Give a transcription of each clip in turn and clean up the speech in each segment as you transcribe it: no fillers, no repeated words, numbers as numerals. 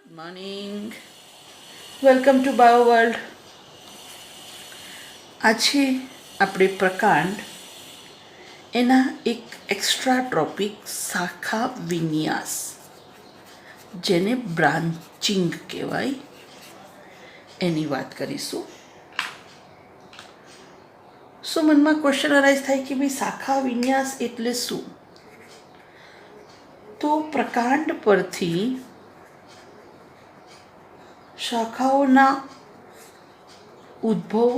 Morning. Welcome to bio world. આજે આપણે પ્રકાંડ એના એક એક્સ્ટ્રા ટોપિક શાખા વિન્યાસ, જેને બ્રાન્ચિંગ કહેવાય, એની વાત કરીશું. સો મનમાં ક્વેશ્ચન અરાઇઝ થાય કે ભાઈ શાખા વિન્યાસ એટલે શું? તો પ્રકાંડ પરથી શાખાઓના ઉદ્ભવ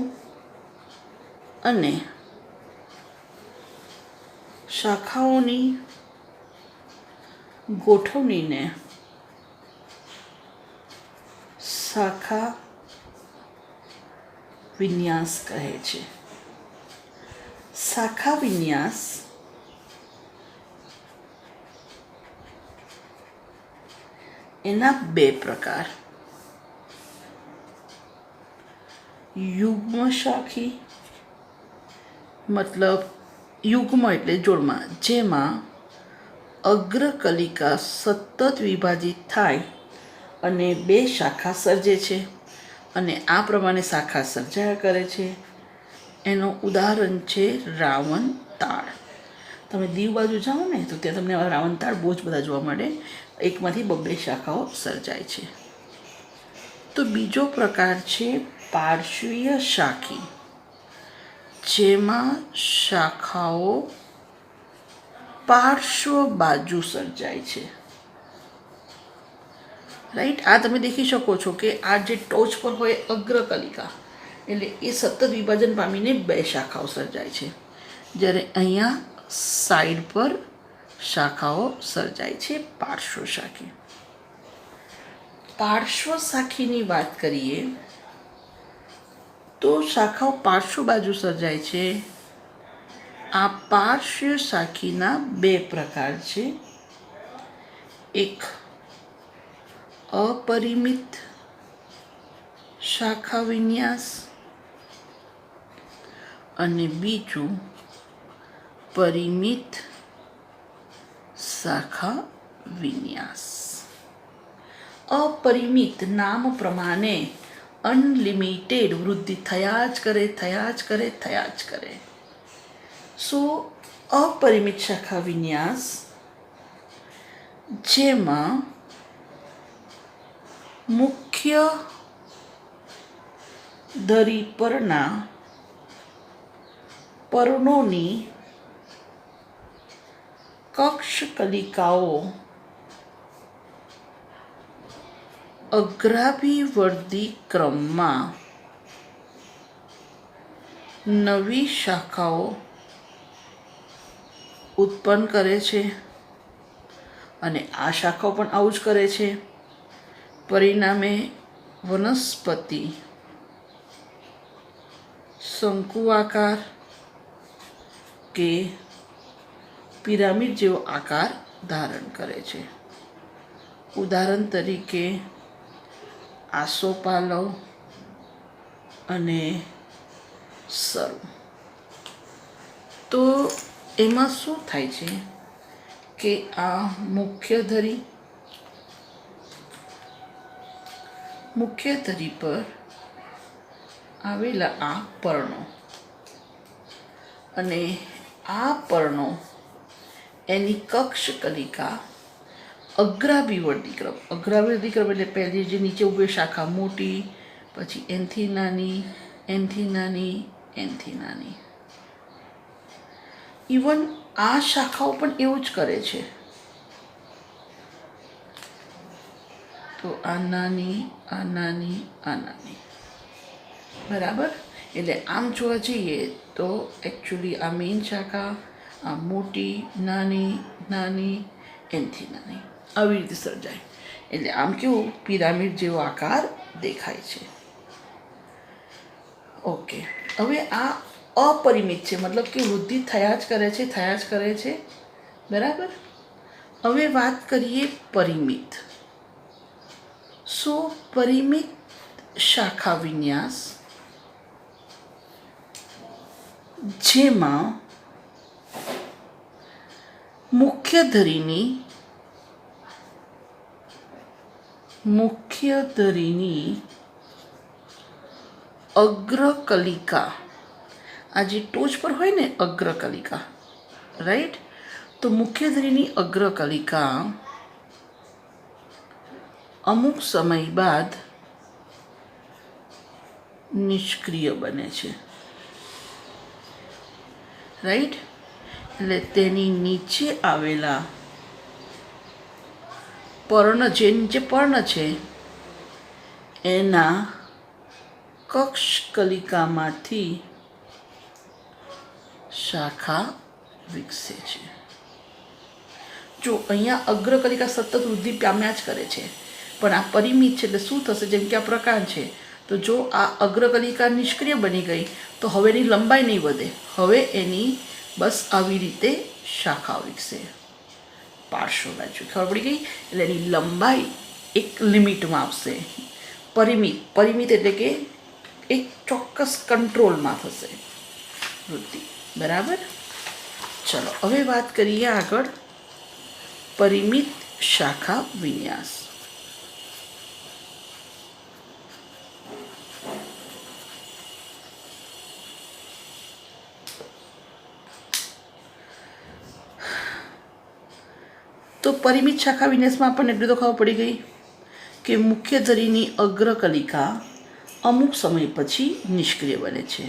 અને શાખાઓની ગોઠવણીને શાખા વિન્યાસ કહે છે. શાખા વિન્યાસ એના બે પ્રકાર: યુગ્મ શાખી, મતલબ યુગ્મ એટલે જોડમાં, જેમાં અગ્રકલિકા સતત વિભાજિત થાય અને બે શાખા સર્જે છે અને આ પ્રમાણે શાખા સર્જાયા કરે છે. એનું ઉદાહરણ છે રાવણ તાળ. તમે દીવ બાજુ જાઓ ને તો ત્યાં તમને રાવણ તાળ બહુ જ બધા જોવા મળે. એકમાંથી બબ્બે શાખાઓ સર્જાય છે. તો બીજો પ્રકાર છે પાર્શ્વીય શાખી, જેમાં શાખાઓ પાર્શ્વ બાજુ સર્જાય છે. રાઈટ, આ તમે દેખી શકો છો કે આ જે ટોચ પર હોય અગ્રકલિકા, એટલે એ સતત વિભાજન પામીને બે શાખાઓ સર્જાય છે, જ્યારે અહીંયા સાઈડ પર શાખાઓ સર્જાય છે પાર્શ્વ શાખી. પાર્શ્વ શાખીની વાત કરીએ તો શાખાઓ પાર્શ્વ બાજુ સર્જાય છે. આ પાર્શ્વ શાખીના બે પ્રકાર છે. એક અપરિમિત શાખા વિન્યાસ અને બીજું પરિમિત શાખા વિન્યાસ. અપરિમિત નામ પ્રમાણે અનલિમિટેડ વૃદ્ધિ થયા જ કરે. સો અપરિમિત શાખા વિન્યાસ, જેમાં મુખ્ય ધરી પરના પર્ણોની કક્ષકલિકાઓ અગ્રાભિવર્ધી ક્રમમાં નવી શાખાઓ ઉત્પન્ન કરે છે અને આ શાખાઓ પણ આવું જ કરે છે. પરિણામે વનસ્પતિ શંકુઆકાર કે પિરામિડ જેવો આકાર ધારણ કરે છે. ઉદાહરણ તરીકે આસોપાલવ અને સર્વ. તો એમાં શું થાય છે કે આ મુખ્ય ધરી પર આવેલા આ પર્ણો, અને આ પર્ણો એની કક્ષકલિકા અગ્રાભિવર્ધી ક્રમ એટલે પહેલી જે નીચે ઉભી શાખા મોટી, પછી એનથી નાની. ઇવન આ શાખાઓ પણ એવું જ કરે છે. તો આ નાની, બરાબર. એટલે આમ જોવા જઈએ તો એકચ્યુઅલી આ મેઇન શાખા, આ મોટી, નાની, એનથી નાની, આવી રીતે સર્જાય. એટલે આમ કેવું પિરામિડ જેવો આકાર દેખાય છે. ઓકે, હવે આ અપરિમિત છે, મતલબ કે વૃદ્ધિ થયા જ કરે છે. બરાબર. હવે વાત કરીએ પરિમિત. સો પરિમિત શાખા વિન્યાસ, જેમાં મુખ્ય ધરીની મુખ્ય ધરીની અગ્રકલિકા, આ જે ટોચ પર હોય ને અગ્રકલિકા, રાઈટ, તો મુખ્ય ધરીની અગ્રકલિકા અમુક સમય બાદ નિષ્ક્રિય બને છે, રાઈટ. એટલે તેની નીચે આવેલા પર્ણ, જે નીચે પર્ણ છે એના કક્ષકલિકામાંથી શાખા વિકસે છે. જો અહીંયા અગ્રકલિકા સતત વૃદ્ધિ પામ્યા જ કરે છે, પણ આ પરિમિત છે, એટલે શું થશે, જેમ કે આ પ્રકાર છે, તો જો આ અગ્રકલિકા નિષ્ક્રિય બની ગઈ તો હવે એની લંબાઈ નહીં વધે, હવે એની બસ આવી રીતે શાખા વિકસે, પાર્શ્વ બાજુ, ખબર પડી ગઈ. એટલે એની લંબાઈ એક લિમિટમાં આવશે. પરિમિત એટલે કે એક ચોક્કસ કંટ્રોલમાં થશે વૃદ્ધિ, બરાબર. ચલો હવે વાત કરીએ આગળ પરિમિત શાખા વિન્યાસ. તો પરિમિત શાખા વિન્યાસમાં આપણને એટલું તો ખબર પડી ગઈ કે મુખ્ય ધરીની અગ્રકલિકા અમુક સમય પછી નિષ્ક્રિય બને છે.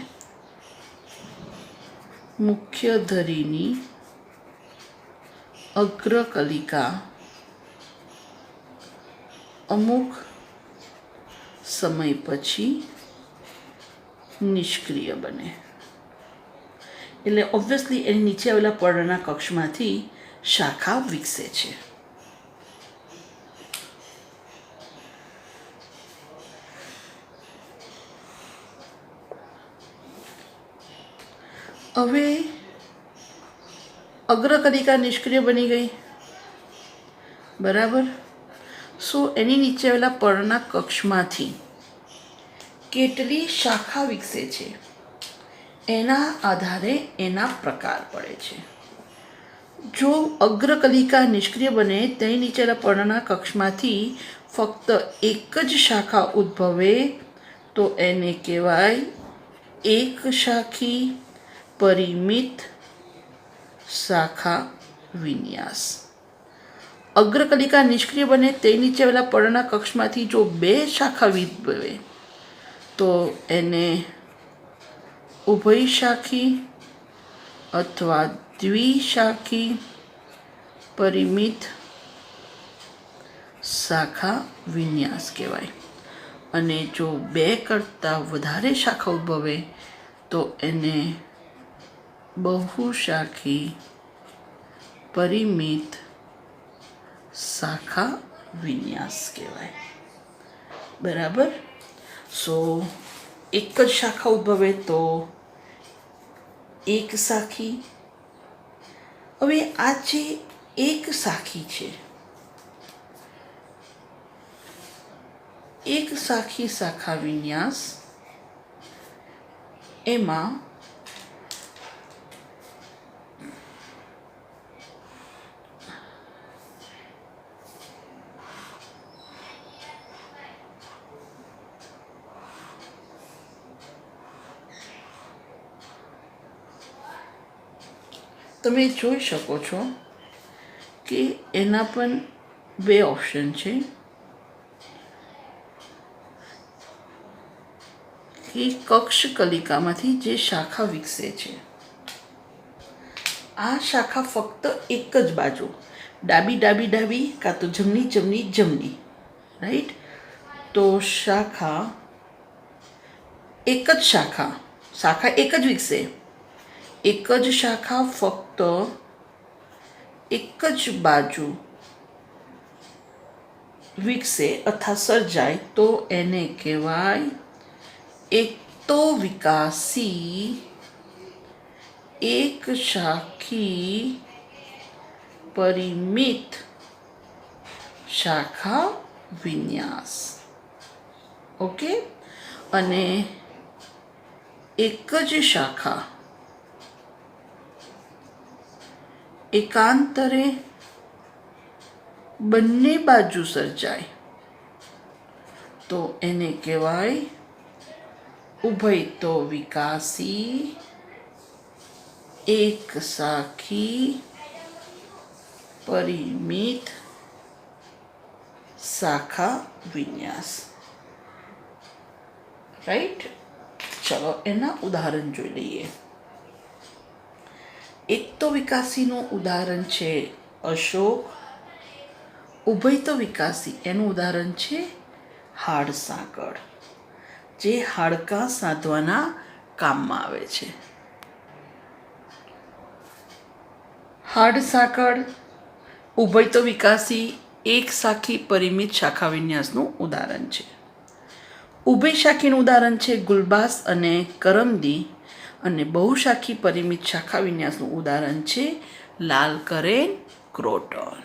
મુખ્ય ધરીની અગ્રકલિકા અમુક સમય પછી નિષ્ક્રિય બને, એટલે ઓબ્વિયસલી એની નીચે આવેલા પર્ણના કક્ષમાંથી શાખા વિકસે છે. હવે અગ્રકલિકા નિષ્ક્રિય બની ગઈ, બરાબર. સો એની નીચે આવેલા પર્ણના કક્ષમાંથી કેટલી શાખા વિકસે છે એના આધારે એના પ્રકાર પડે છે. જો અગ્રકલિકા નિષ્ક્રિય બને તેની નીચેના પર્ણના કક્ષમાંથી ફક્ત એક જ શાખા ઉદ્ભવે તો એને કહેવાય એક શાખી પરિમિત શાખા વિન્યાસ. અગ્રકલિકા નિષ્ક્રિય બને તે નીચે આવેલા પર્ણના કક્ષમાંથી જો બે શાખા ઉદ્ભવે તો એને ઉભયશાખી અથવા દ્વિશાખી પરિમિત શાખા વિન્યાસ કહેવાય. અને જો બે કરતાં વધારે શાખા ઉદ્ભવે તો એને બહુશાખી પરિમિત શાખા વિન્યાસ કહેવાય, બરાબર. સો એક જ શાખા ઉદ્ભવે તો એક શાખી. હવે આ જે એક શાખી છે, એક શાખી શાખા વિન્યાસ, એમાં તમે જોઈ શકો છો કે એના પણ બે ઓપ્શન છે કે કક્ષકલિકામાંથી જે શાખા વિકસે છે, આ શાખા ફક્ત એક જ બાજુ, ડાબી ડાબી ડાબી કાં તો જમણી જમણી જમણી, રાઈટ. તો શાખા એક જ શાખા એક જ વિકસે, એક જ શાખા ફક્ત એક જ બાજુ વિકસે અથવા સર્જાય તો એને કહેવાય એકતો વિકાસી એક શાખી પરિમિત શાખા વિન્યાસ. ઓકે. અને એક જ શાખા એકાંતરે બંને બાજુ સર્જાય તો એને કહેવાય ઉભયતો વિકાસી એક શાખી પરિમિત શાખા વિન્યાસ. રાઈટ. ચલો એના ઉદાહરણ જોઈ લઈએ. એક તો વિકાસીનું ઉદાહરણ છે અશોક. ઉભયતો વિકાસી એનું ઉદાહરણ છે હાડસાકળ, જે હાડકાં સાધવાના કામમાં આવે છે. હાડસાકળ ઉભયતો વિકાસી એક શાખી પરિમિત શાખા વિન્યાસનું ઉદાહરણ છે. ઉભયશાખીનું ઉદાહરણ છે ગુલબાસ અને કરમદી, અને બહુશાખી પરિમિત શાખા વિન્યાસનું ઉદાહરણ છે લાલકરેન ક્રોટન.